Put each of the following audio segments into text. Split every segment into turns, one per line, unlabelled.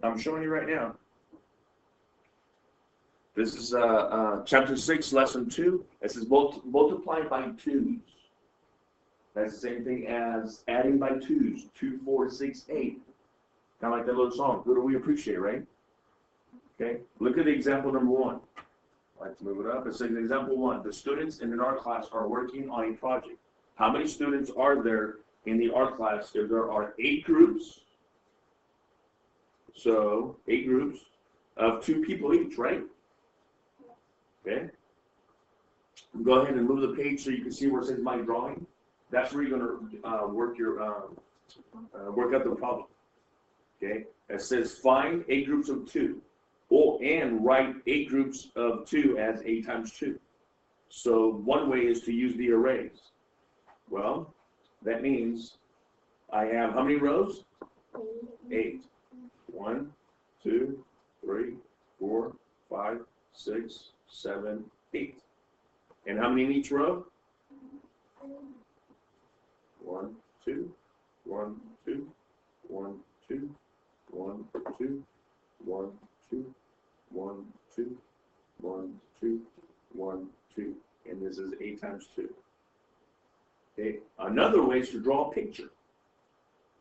I'm showing you right now. This is chapter 6, lesson 2. It says multiply by 2s. That's the same thing as adding by 2s. 2, 4, 6, 8. Kind of like that little song. Who do we appreciate, right? Okay. Look at the example number 1. I'd like to move it up. It says example 1. The students in an art class are working on a project. How many students are there in the art class if there are 8 groups? So 8 groups of 2 people each, right? Okay. Go ahead and move the page so you can see where it says my drawing. That's where you're going to work out the problem. Okay. It says find 8 groups of 2, and write 8 groups of 2 as 8 times 2. So one way is to use the arrays. Well, that means I have how many rows? 8. 1, 2, 3, 4, 5, 6, 7, 8. And how many in each row? 1, 2, 1, 2, 1, 2, 1, 2, 1, 2, 1, 2, 1, 2, 1, 2. And this is 8 times 2. Okay. Another way is to draw a picture.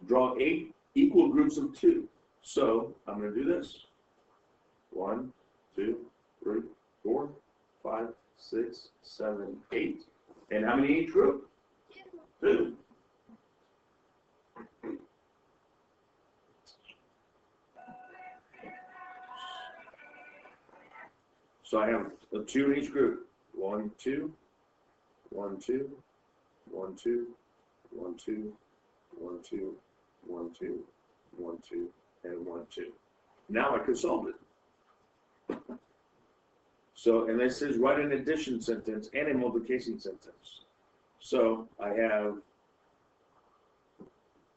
Draw 8 equal groups of 2. So I'm going to do this. 1, 2, 3, 4, 5, 6, 7, 8. And how many in each group? 2. So I have 2 in each group. 1, 2, 1, 2, 1, 2, 1, 2, 1, 2, 1, 2, 1, 2, and 1, 2. Now I can solve it. So, and this is write an addition sentence and a multiplication sentence. So I have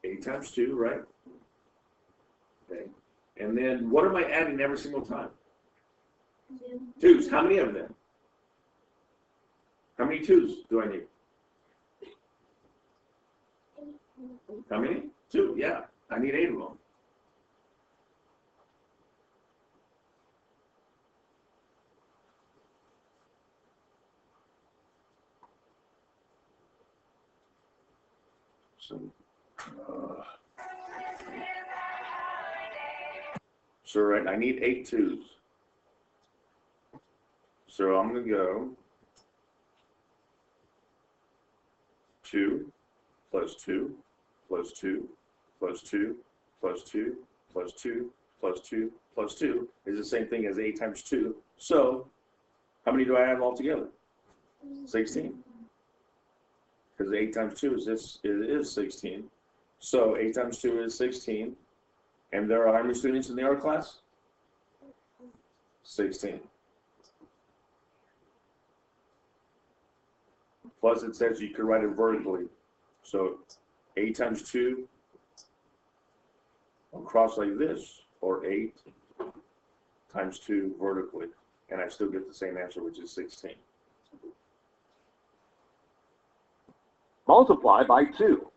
8 times 2, right? Okay. And then what am I adding every single time? 2s. How many of them? How many 2s do I need? How many? 2. Yeah. I need 8 of them. So right, I need 8 2s. So I'm going to go 2 plus 2 plus 2 plus 2 plus 2 plus 2 plus 2 plus 2 is the same thing as 8 times 2. So how many do I have altogether? 16. Because 8 times 2 is 16. So 8 times 2 is 16. And there are how many students in the art class? 16. Plus it says you could write it vertically. So 8 times 2 I'll cross like this, or 8 times 2 vertically. And I still get the same answer, which is 16.
Multiply by 2.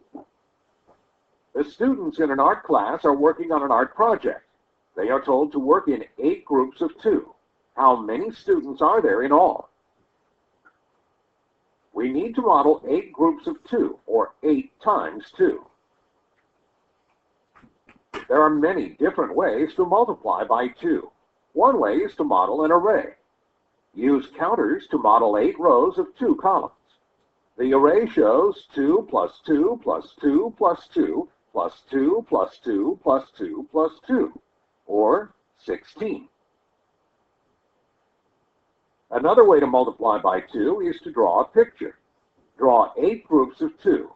The students in an art class are working on an art project. They are told to work in 8 groups of 2. How many students are there in all? We need to model 8 groups of 2, or 8 times 2. There are many different ways to multiply by 2. One way is to model an array. Use counters to model 8 rows of 2 columns. The array shows 2 plus 2 plus 2 plus 2 plus 2 plus 2 plus 2 plus 2, or 16. Another way to multiply by 2 is to draw a picture. Draw 8 groups of 2.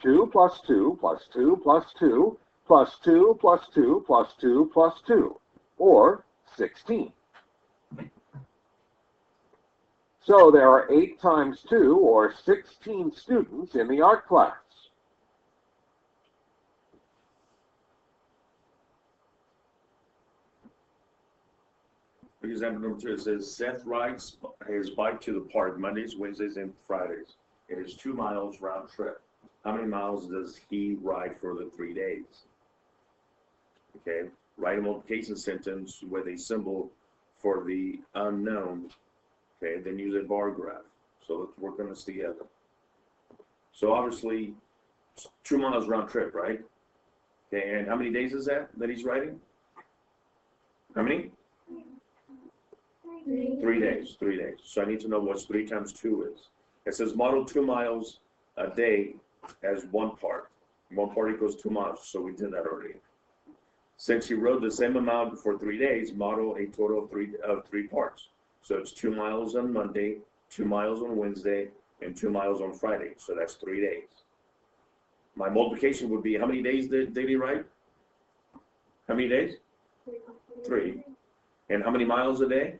2 plus 2 plus 2 plus 2 plus 2 plus 2 plus 2 plus 2, or 16. So there are 8 times 2, or 16 students in the art class.
Example number 2, it says Seth rides his bike to the park Mondays, Wednesdays, and Fridays. It is 2 miles round trip. how many miles does he ride for the 3 days? Okay, write a multiplication sentence with a symbol for the unknown. Okay, then use a bar graph. So let's work on this together. So obviously, 2 miles round trip, right? Okay, and how many days is that he's riding? How many? 3 days, 3 days. So I need to know what 3 times 2 is. It says model 2 miles a day as one part. One part equals 2 miles, so we did that already. Since he rode the same amount for 3 days, model a total of three parts. So it's 2 miles on Monday, 2 miles on Wednesday, and 2 miles on Friday. So that's 3 days. My multiplication would be, how many days did he ride? How many days? 3. And how many miles a day?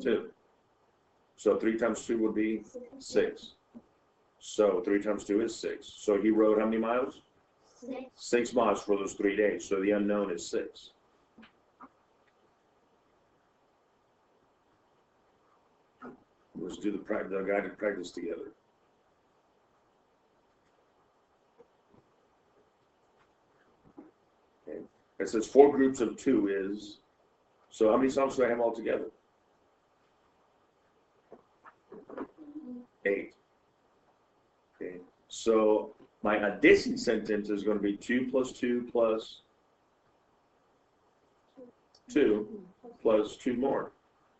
2. So 3 times 2 would be 6. So 3 times 2 is 6. So he rode how many miles? 6 miles for those 3 days. So the unknown is 6. Let's do the guided practice together. Okay. It says 4 groups of 2 is, so how many sums do I have altogether? 8. Okay. So my addition sentence is going to be 2 plus 2 plus 2 plus 2 more.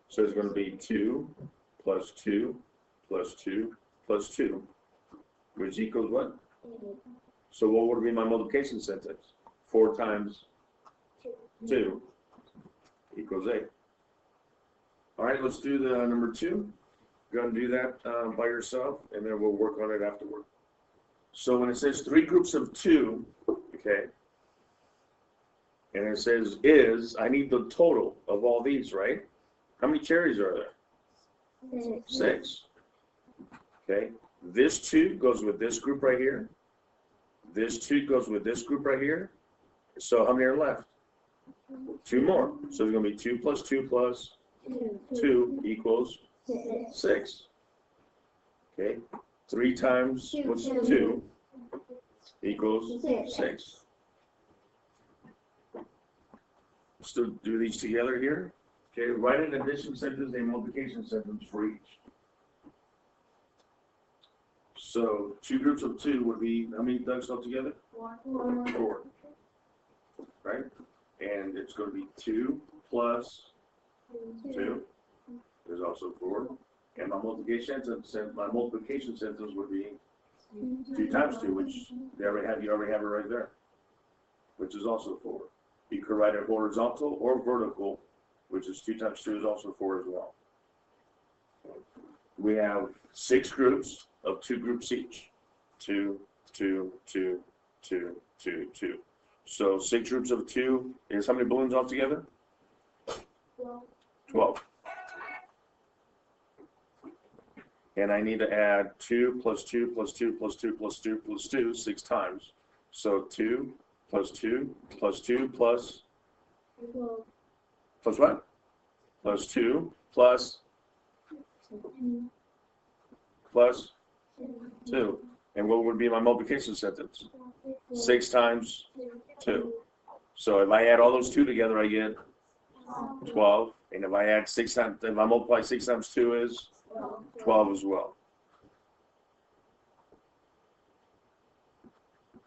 So it's going to be 2 plus 2 plus 2 plus 2, which equals what? So what would be my multiplication sentence? 4 times 2 equals 8. All right, let's do the number 2. Go ahead and do that by yourself, and then we'll work on it afterward. So when it says 3 groups of 2, okay, and it says is, I need the total of all these, right? How many cherries are there? 6. Okay, this 2 goes with this group right here. This 2 goes with this group right here. So how many are left? 2 more. So there's going to be 2 plus 2 plus 2 equals 6. Okay, 3 times what's 2 equals 6. Let's do these together here. Okay, write an addition sentence and multiplication sentence for each. So 2 groups of 2 would be, how many ducks altogether? 4. Right? And it's going to be 2 plus 2. There's also 4. And my multiplication sentence would be 2 times 2, which you already have it right there, which is also 4. You could write it horizontal or vertical, which is 2 times 2 is also 4 as well. We have 6 groups of 2 groups each. 2, 2, 2, 2, 2, 2. So 6 groups of 2 is how many balloons altogether? 12. And I need to add 2 plus 2 plus 2 plus 2 plus 2 plus 2 6 times. So 2 plus 2 plus 2 plus what? Plus 2 plus 2. And what would be my multiplication sentence? 6 times 2. So if I add all those 2 together, I get 12. And if I add 6 times, if I multiply 6 times 2 is 12 as well.